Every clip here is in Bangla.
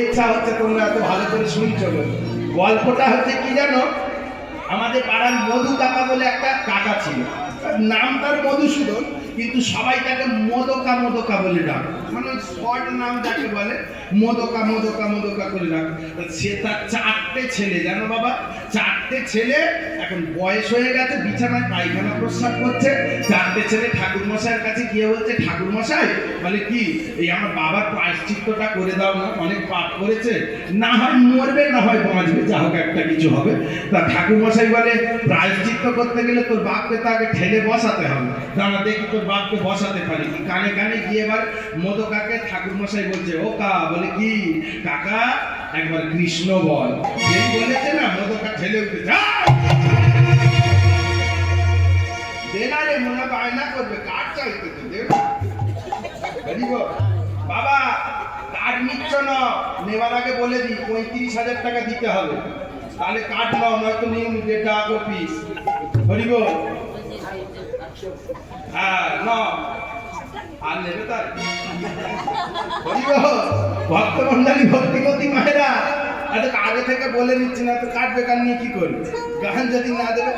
ইচ্ছা হচ্ছে তোমরা এত ভালো করে শুনছো। গল্পটা হচ্ছে কি জানো, আমাদের পাড়ার মধু কাকা বলে একটা কাকা ছিল, নাম তার মধুসূদন, কিন্তু সবাই তাকে মোদকা মোদকা বলে ডাক, মানে শর্ট নাম যাকে বলে মোদকা মোদকা মোদকা করে ডাক। সে তার 4টে ছেলে, জানো বাবা, 4টে ছেলে, এখন বয়স হয়ে গেছে, বিছানায় পায়খানা প্রস্রাব করছে। 4টে ছেলে ঠাকুর মশাইয়ের কাছে গিয়ে বলছে, ঠাকুর মশাই বলে কি, এই আমার বাবার প্রায়শ্চিত্তটা করে দাও না, অনেক পাপ করেছে, না হয় মরবে না হয় বাঁচবে, যা হোক একটা কিছু হবে। তা ঠাকুর মশাই বলে, প্রায়শ্চিত্ত করতে গেলে তোর বাপকে তো আগে ঠেলে বসাতে হবে, দাঁড়া দেখি তোর বাপকে বসাতে পারি কি। কানে কানে গিয়ে এবার মোদকাকে ঠাকুর মশাই বলছে, ও কা বলে কি কাকা একবার কৃষ্ণ বল। এই বলেছে না, মোদকা ঠেলে উঠে যা দেনা রে, মনে বায়না করবে, কাঠ চাইতে তো দেব বাবা, কাঠ নিচ্ছ না, নেবার আগে বলে দিই 35,000 টাকা দিতে হবে, তাহলে কাঠ নাও, নয়তো নিয়ম 1.5 টাকা পিস। হরিব হ্যাঁ ন আর নেবে তার হরিব। ভক্তমন্ডলী ভক্তিপতি মায়েরা এত আগে থেকে বলে নিচ্ছে না, তো কাঠ বেকার নিয়ে কি করবে, গান যদি না দেবে,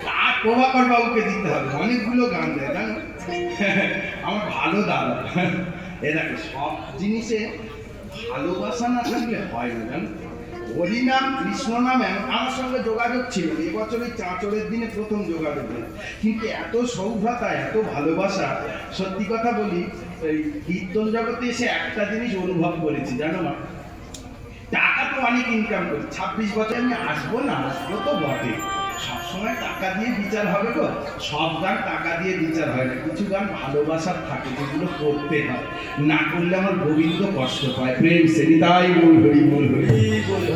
কাঠ প্রভাকর বাবুকে দিতে হবে, অনেকগুলো গান দেয় জানো আমার ভালো দাদা। এ দেখো, সব জিনিসে ভালোবাসা না থাকলে হয় না জানো। হরিনাম কৃষ্ণ নাম আমার সঙ্গে যোগাযোগ ছিল, এবছর ওই চাঁচড়ের দিনে প্রথম যোগাযোগ হল, কিন্তু এত সৌভ্রতা, এত ভালোবাসা, সত্যি কথা বলি, এই কীর্তন জগতে এসে একটা জিনিস অনুভব করেছি জানো মা, টাকা তো অনেক ইনকাম করি, 26 বছর আমি আসবো না, আসবো তো বটে, সবসময় টাকা দিয়ে বিচার হবে গো, সব গান টাকা দিয়ে বিচার হয় না, কিছু গান ভালোবাসার থাকে যেগুলো করতে হয়, না করলে আমার গোবিন্দ কষ্ট পায়। প্রেম সেবিতাই বল হরি বল হরি।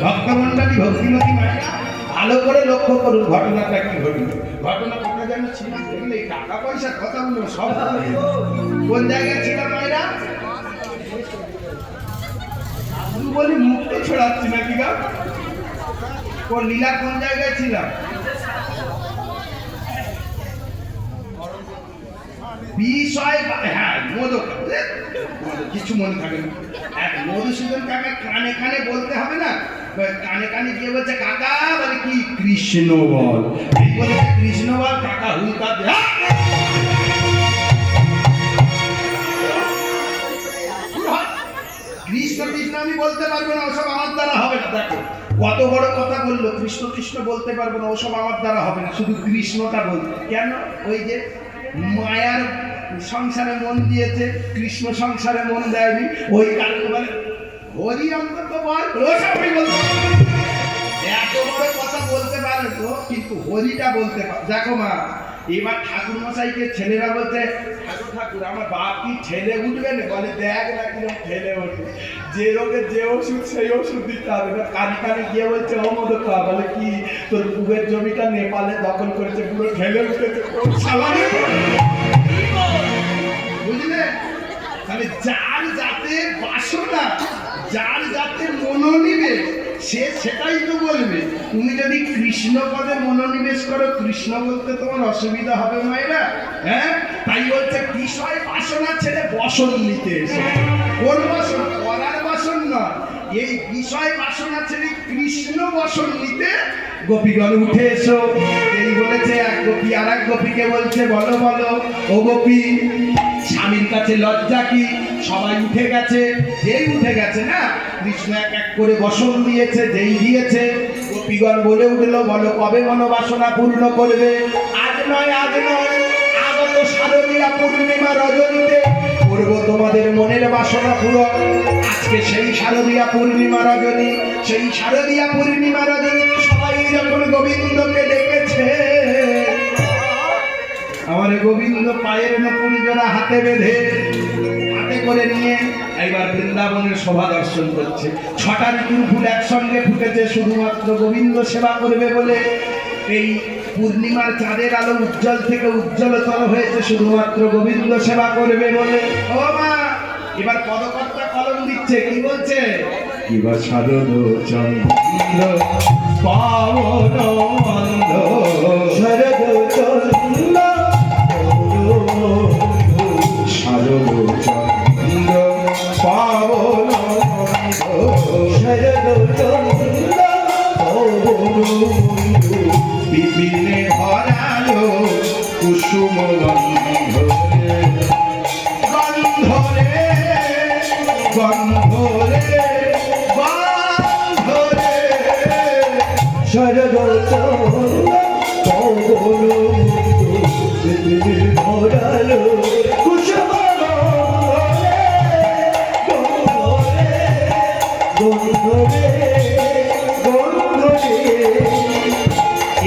ভক্তমন্ডলী ভক্তিমতী মায়েরা ভালো করে লক্ষ্য করুন, ঘটনাটা কি ঘটল। ঘটনা কোথা যেন ছিল, দেখলে এই টাকা পয়সার কথাগুলো সব কোন জায়গায় ছিল মায়েরা, বলি মুক্ত ছড়াচ্ছি নাকি গা, কোন লীলা কোন জায়গায় ছিলাম, বিষয় হ্যাঁ মোদক, কিছু মনে থাকে না, এক মধুসূদন কাকা কানে কানে বলতে হবে না, কানে কানে গিয়ে বলছে কাকা বলে কি কৃষ্ণ বল, এই বলে কৃষ্ণ বল, কাকা হুলকা কৃষ্ণ কৃষ্ণ আমি বলতে পারবো না, ওসব আমার দ্বারা হবে না। দেখো কত বড় কথা বললো, কৃষ্ণ কৃষ্ণ বলতে পারবো না, ওসব আমার দ্বারা হবে না, শুধু কৃষ্ণটা বলতে। কেন, ওই যে মায়ার সংসারে মন দিয়েছে, কৃষ্ণ সংসারে মন দেয়নি, ওই কারণে বলে হরি অন্তত বল, ওসবই বলতে এত বড় কথা বলতে পারে তো, কিন্তু হরিটা বলতে পারে। দেখো মা, এবার ঠাকুর মশাইকে ছেলেরা বলছে, ঠাকুর ঠাকুর আমার বাপ কি ঠেলে উঠবে না, বলে দেখ না কিরকম ঠেলে ওঠে, যে রোগের যে ওষুধ সেই ওষুধ দিতে হবে না। কানে কানে গিয়ে বলছে ও মোদকা বলে কি তোর বুকের জমিটা নেপালে দখল করেছে, পুরো ঠেলে উঠেছে, বুঝলে। তাহলে যার যাতে বাসনা, যার যাতে মনোনিবেশ, সে সেটাই তো বলবে। তুমি যদি কৃষ্ণ পদে মনোনিবেশ করো, কৃষ্ণ বলতে তোমার অসুবিধা হবে মায়েরা, হ্যাঁ। তাই বলছে বিষয় বাসনা ছেড়ে বসন নিতে এসে, কোন বাসন, করার বাসন নয়, এই বিষয় বাসনা ছেড়ে কৃষ্ণ বসন নিতে গোপীগণ উঠে এসো। এই বলেছে এক গোপী আর এক গোপীকে বলছে, বলো বলো ও গোপী, স্বামীর কাছে লজ্জা কি, সবাই উঠে গেছে, যেই উঠে গেছে না, কৃষ্ণ এক এক করে বসন দিয়েছে, যেই দিয়েছে গোপীগণ বলে উঠলো, বলো কবে মনোবাসনা পূর্ণ করবে। আজ নয়, আজ নয়, আগত শারদীয়া পূর্ণিমা রজনীতে করবো তোমাদের মনের বাসনা পূরণ। আজকে সেই শারদীয়া পূর্ণিমা রজনী, সেই শারদীয়া পূর্ণিমা রজনী সবাই যখন গোবিন্দকে ডেকেছে, আমার গোবিন্দ পায়ের নপুর জোড়া হাতে বেঁধে, হাতে করে নিয়ে এইবার বৃন্দাবনের শোভা দর্শন করছে। 6টা ঋতুর ফুল একসঙ্গে ফুটেছে শুধুমাত্র গোবিন্দ সেবা করবে বলে। এই পূর্ণিমার চাঁদের আলো উজ্জ্বল থেকে উজ্জ্বলতর হয়েছে শুধুমাত্র গোবিন্দ সেবা করবে বলে। ও মা, এবার পদকর্তা কলম দিচ্ছে, কি বলছে, কিবা শারদ চন্দ্র পাবন অন্ধ, শারদ চন্দ্র শারদ চন্দ্র পাবন অন্ধ, বিপিনে ভরালো কুসুম গন্ধরে গন্ধরে গন্ধরে গন্ধরে শরদ ভরালো কুসুম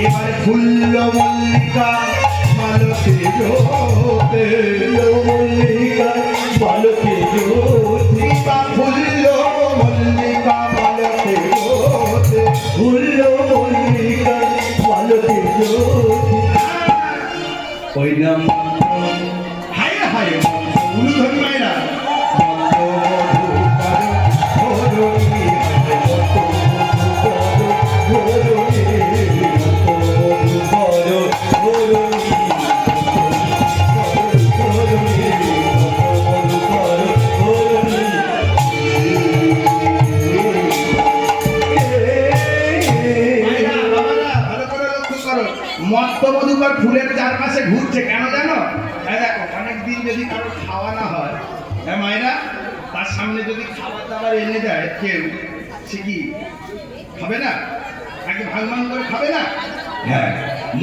এবার ফুল্ল মল্লিকা মালতে জোতে মল্লিকা বালকে জ্যোতি বা ফুল্ল মল্লিকা মালতে জোতে ফুল্ল মল্লিকা বালকে জ্যোতি ওই নাম হায় হায় উলু ধরি মায়েরা মত্ত মধুকর ফুলের চারপাশে ঘুরছে কেন জানো? দেখো অনেকদিন যদি কারো খাওয়া না হয়, হ্যাঁ মায়েরা, তার সামনে যদি খাবার দাবার এনে দেয় কেউ, সে কি খাবে না? তাকে ভাগমান করে খাবে না? হ্যাঁ,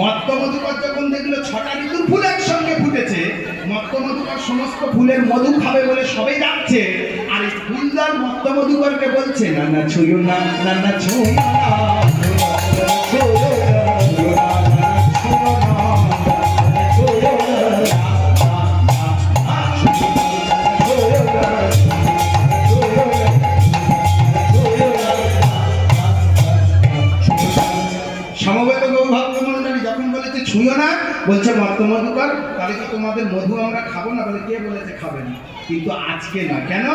মত্ত মধুকর যখন দেখলো 6টা ঋতুর ফুল একসঙ্গে ফুটেছে, মত্ত মধুকর সমস্ত ফুলের মধু খাবে বলে সবাই যাচ্ছে, আর এই ফুলদার মত্ত মধুকরকে বলছে না না ছুঁয়ো না, না না ছুঁয়ো না, সমবেত গৌভক্তমণ্ডলী যখন বলেছে ছুঁয়ো না, বলছে মত্ত মধুকর, তাহলে কি তোমাদের মধু আমরা খাবো না? বলে কে বলেছে খাবে না? কিন্তু আজকে না। কেন?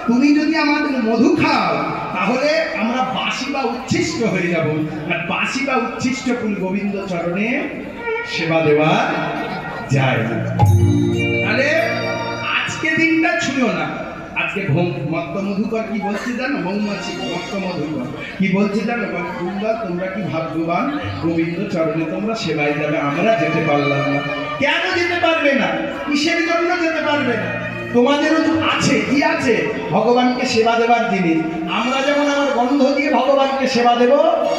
তুমি যদি আমাদের মধু খাও তাহলে আমরা বাসি বা উচ্ছিষ্ট হয়ে যাব, আর বাসি বা উচ্ছিষ্ট ফুল গোবিন্দ চরণে সেবা দেওয়া যায় না। তাহলে আজকে দিনটা ছুঁয়ো না। আজকে মত্ত মধুকর কি বলছে জানো? মৌমাছি মত্ত মধুকর কি বলছে জানো? সুন্দর, তোমরা কি ভাগ্যবান, গোবিন্দ চরণে তোমরা সেবায় যাবে, আমরা যেতে পারলাম না। কেন যেতে পারবে না? কিসের জন্য যেতে পারবে না? তোমাদেরও তো আছে, কি আছে? ভগবানকে সেবা দেওয়ার জিনিস। আমরা যেমন আমার গন্ধ দিয়ে ভগবানকে সেবা দেব,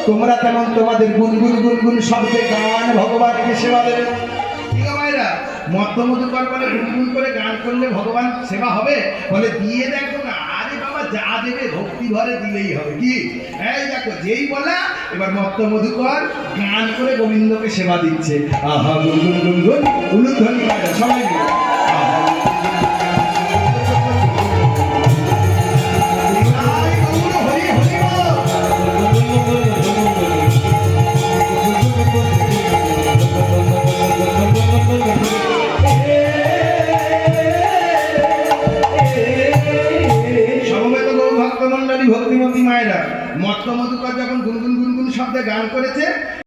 তোমরা তেমন তোমাদের গুনগুন গুনগুন শব্দে গান ভগবানকে সেবা দেবে। ঠিক মায়েরা, মত্ত মধুকর বলে গুনগুন করে গান করলে ভগবান সেবা হবে? বলে দিয়ে দেখো না। আরে বাবা, যা দেবে ভক্তি ভরে দিলেই হবে। কি এই দেখো, যেই বলা এবার মত্ত মধুকর গান করে গোবিন্দকে সেবা দিচ্ছে। আহা গুনগুন গুনগুন উলুধ্বনি মায়েরা সবাই মিলে ভক্তিমতী মায়েরা। মত্ত মধুকর যখন গুনগুন গুনগুন শব্দে গান করেছে,